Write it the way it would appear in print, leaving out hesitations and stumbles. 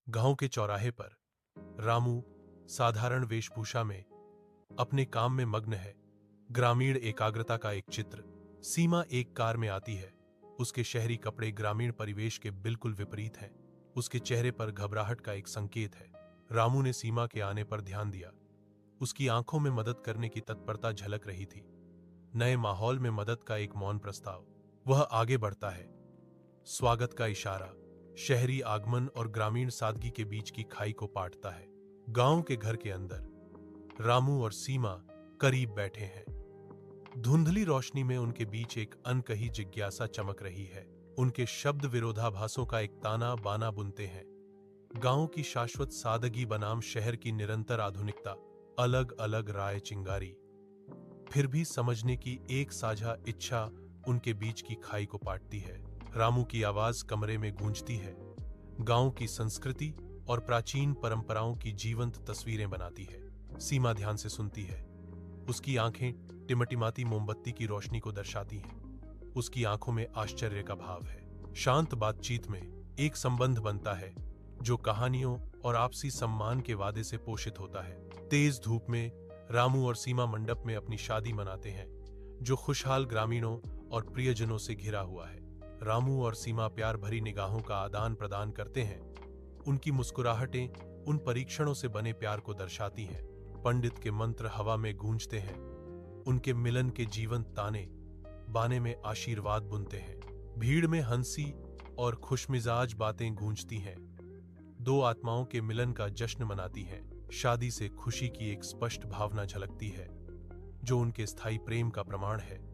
गांव के चौराहे पर रामू साधारण वेशभूषा में अपने काम में मग्न है। ग्रामीण एकाग्रता का एक चित्र। सीमा एक कार में आती है। उसके शहरी कपड़े ग्रामीण परिवेश के बिल्कुल विपरीत हैं। उसके चेहरे पर घबराहट का एक संकेत है। रामू ने सीमा के आने पर ध्यान दिया। उसकी आंखों में मदद करने की तत्परता झलक रही थी। नए माहौल में मदद का एक मौन प्रस्ताव। वह आगे बढ़ता है। स्वागत का इशारा शहरी आगमन और ग्रामीण सादगी के बीच की खाई को पाटता है। गांव के घर के अंदर रामू और सीमा करीब बैठे हैं। धुंधली रोशनी में उनके बीच एक अनकही जिज्ञासा चमक रही है। उनके शब्द विरोधाभासों का एक ताना बाना बुनते हैं। गांव की शाश्वत सादगी बनाम शहर की निरंतर आधुनिकता, अलग अलग राय चिंगारी, फिर भी समझने की एक साझा इच्छा उनके बीच की खाई को पाटती है। रामू की आवाज कमरे में गूंजती है। गांव की संस्कृति और प्राचीन परंपराओं की जीवंत तस्वीरें बनाती है। सीमा ध्यान से सुनती है। उसकी आंखें टिमटिमाती मोमबत्ती की रोशनी को दर्शाती हैं। उसकी आंखों में आश्चर्य का भाव है। शांत बातचीत में एक संबंध बनता है जो कहानियों और आपसी सम्मान के वादे से पोषित होता है। तेज धूप में रामू और सीमा मंडप में अपनी शादी मनाते हैं, जो खुशहाल ग्रामीणों और प्रियजनों से घिरा हुआ है। रामू और सीमा प्यार भरी निगाहों का आदान प्रदान करते हैं। उनकी मुस्कुराहटें उन परीक्षणों से बने प्यार को दर्शाती हैं। पंडित के मंत्र हवा में गूंजते हैं। उनके मिलन के जीवंत ताने बाने में आशीर्वाद बुनते हैं। भीड़ में हंसी और खुशमिजाज बातें गूंजती हैं। दो आत्माओं के मिलन का जश्न मनाती हैं। शादी से खुशी की एक स्पष्ट भावना झलकती है, जो उनके स्थायी प्रेम का प्रमाण है।